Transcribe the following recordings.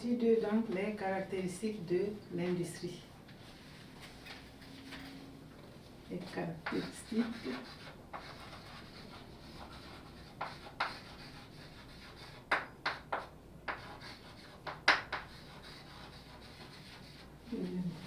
Petit 2, donc, les caractéristiques de l'industrie. Les caractéristiques de l'industrie.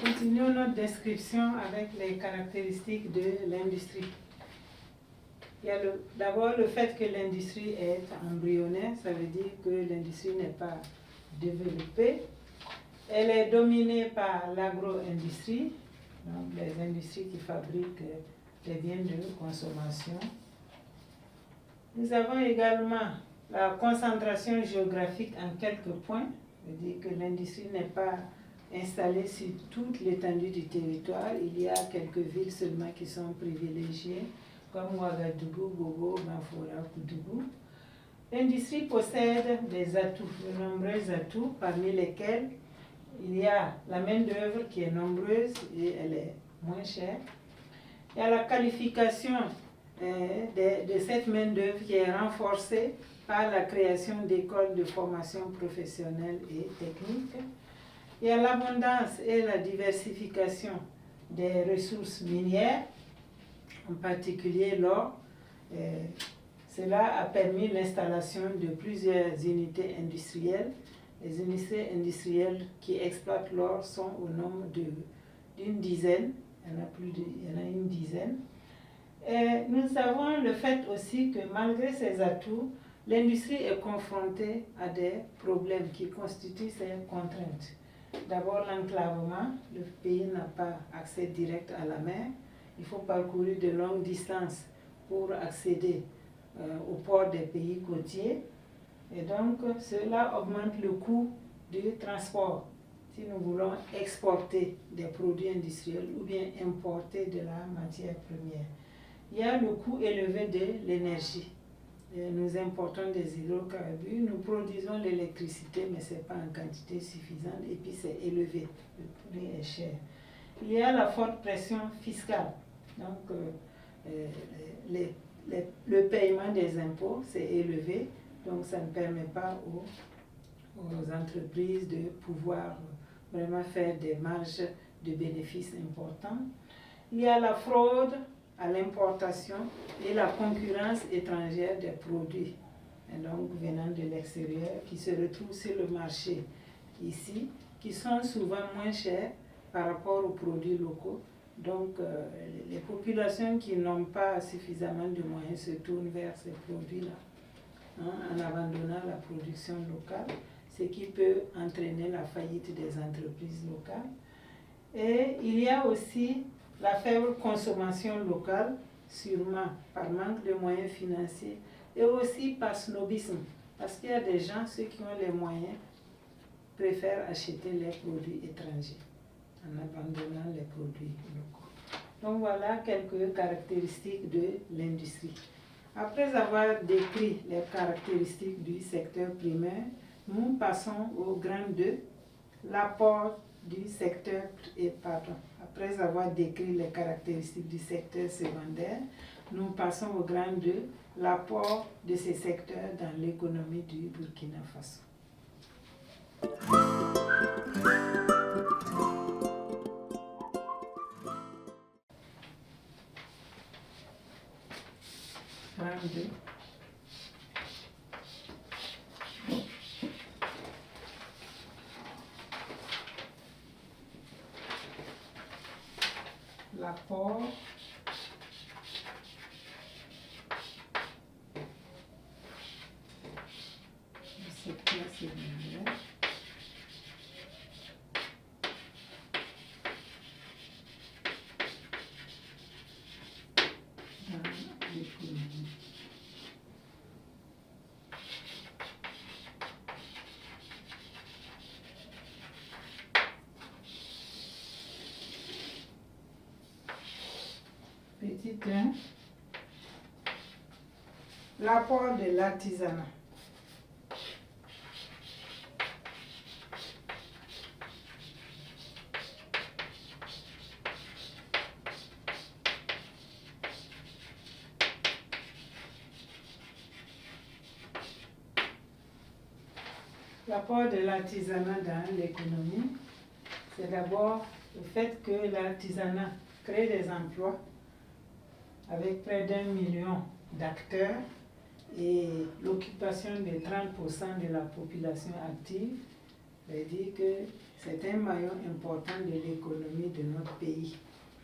Continuons notre description avec les caractéristiques de l'industrie. Il y a d'abord le fait que l'industrie est embryonnaire, ça veut dire que l'industrie n'est pas développée. Elle est dominée par l'agro-industrie, donc les industries qui fabriquent les biens de consommation. Nous avons également la concentration géographique en quelques points, ça veut dire que l'industrie n'est pas installée sur toute l'étendue du territoire. Il y a quelques villes seulement qui sont privilégiées, comme Ouagadougou, Bobo, Bafora, Koudougou. L'industrie possède des atouts, de nombreux atouts, parmi lesquels il y a la main-d'œuvre qui est nombreuse et elle est moins chère. Il y a la qualification de cette main-d'œuvre qui est renforcée par la création d'écoles de formation professionnelle et technique. Il y a l'abondance et la diversification des ressources minières, en particulier l'or. Cela a permis l'installation de plusieurs unités industrielles. Les unités industrielles qui exploitent l'or sont au nombre d'une dizaine. Il y en a une dizaine. Et nous avons le fait aussi que malgré ces atouts, l'industrie est confrontée à des problèmes qui constituent ses contraintes. D'abord l'enclavement, le pays n'a pas accès direct à la mer. Il faut parcourir de longues distances pour accéder au port des pays côtiers. Et donc cela augmente le coût du transport si nous voulons exporter des produits industriels ou bien importer de la matière première. Il y a le coût élevé de l'énergie. Nous importons des hydrocarbures, nous produisons l'électricité, mais ce n'est pas en quantité suffisante et puis c'est élevé, le prix est cher. Il y a la forte pression fiscale. Donc, le paiement des impôts s'est élevé, donc ça ne permet pas aux entreprises de pouvoir vraiment faire des marges de bénéfices importants. Il y a la fraude à l'importation et la concurrence étrangère des produits, et donc venant de l'extérieur, qui se retrouvent sur le marché ici, qui sont souvent moins chers par rapport aux produits locaux. Donc, les populations qui n'ont pas suffisamment de moyens se tournent vers ces produits-là, en abandonnant la production locale, ce qui peut entraîner la faillite des entreprises locales. Et il y a aussi la faible consommation locale, sûrement par manque de moyens financiers, et aussi par snobisme, parce qu'il y a des gens, ceux qui ont les moyens, préfèrent acheter les produits étrangers en abandonnant les produits locaux. Donc voilà quelques caractéristiques de l'industrie. Après avoir décrit les caractéristiques du secteur primaire, nous passons au grand 2, l'apport du secteur, après avoir décrit les caractéristiques du secteur secondaire, nous passons au grand 2, l'apport de ces secteurs dans l'économie du Burkina Faso. Grand 2. L'apport du secteur secondaire dans l'économie. Petit 1, l'apport de l'artisanat. L'apport de l'artisanat dans l'économie, c'est d'abord le fait que l'artisanat crée des emplois avec près d'1 million d'acteurs et l'occupation de 30% de la population active, veut dire que c'est un maillon important de l'économie de notre pays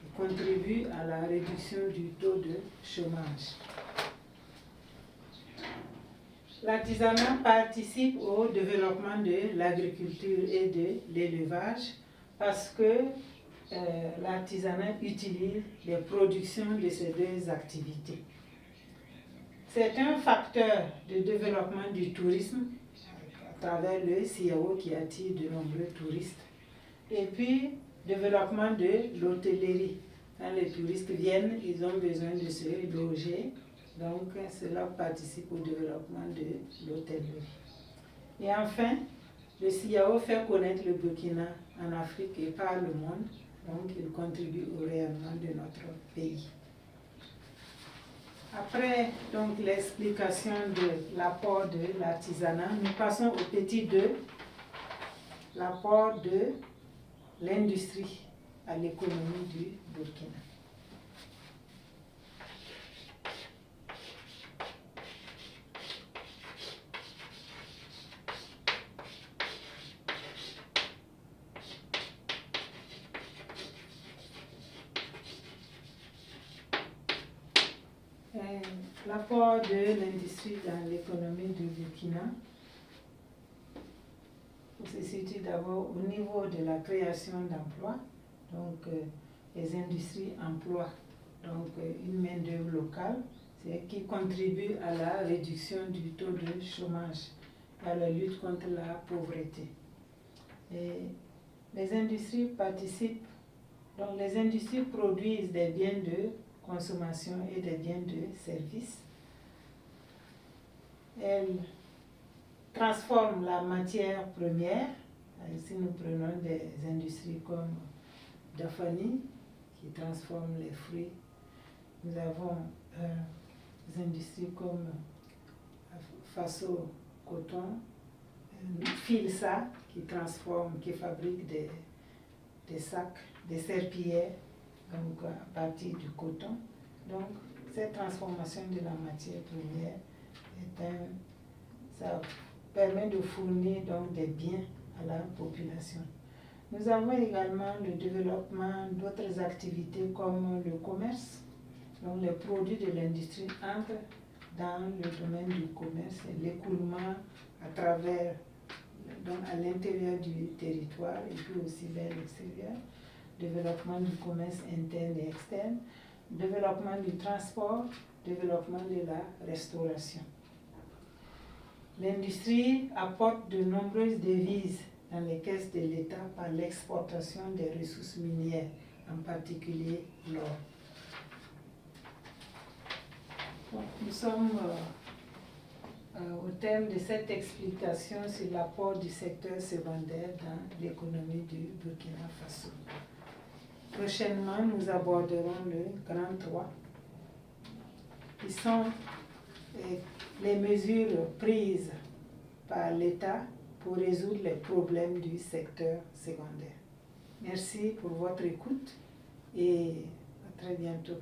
et contribue à la réduction du taux de chômage. L'artisanat participe au développement de l'agriculture et de l'élevage parce que l'artisanat utilise les productions de ces deux activités. C'est un facteur de développement du tourisme à travers le CIAO qui attire de nombreux touristes. Et puis, développement de l'hôtellerie. Quand les touristes viennent, ils ont besoin de se loger. Donc, cela participe au développement de l'hôtellerie. Et enfin, le CIAO fait connaître le Burkina en Afrique et par le monde. Donc, il contribue au rayonnement de notre pays. Après l'explication de l'apport de l'artisanat, nous passons au petit 2, l'apport de l'industrie à l'économie du Burkina. L'apport de l'industrie dans l'économie du Burkina se situe d'abord au niveau de la création d'emplois. Donc, les industries emploient donc, une main-d'œuvre locale, qui contribue à la réduction du taux de chômage, à la lutte contre la pauvreté. Et les industries participent, donc les industries produisent des biens de consommation et des biens de service. Elles transforment la matière première. Ici, nous prenons des industries comme Dafani, qui transforme les fruits. Nous avons industries comme Faso Coton, Filsa qui transforme, qui fabrique des sacs, des serpillères, donc à partir du coton. Donc cette transformation de la matière première ça permet de fournir donc des biens à la population. Nous avons également le développement d'autres activités comme le commerce. Donc les produits de l'industrie entrent dans le domaine du commerce et l'écoulement à travers, donc à l'intérieur du territoire et puis aussi vers l'extérieur. Développement du commerce interne et externe, développement du transport, développement de la restauration. L'industrie apporte de nombreuses devises dans les caisses de l'État par l'exportation des ressources minières, en particulier l'or. Nous sommes au terme de cette explication sur l'apport du secteur secondaire dans l'économie du Burkina Faso. Prochainement, nous aborderons le grand 3, qui sont les mesures prises par l'État pour résoudre les problèmes du secteur secondaire. Merci pour votre écoute et à très bientôt.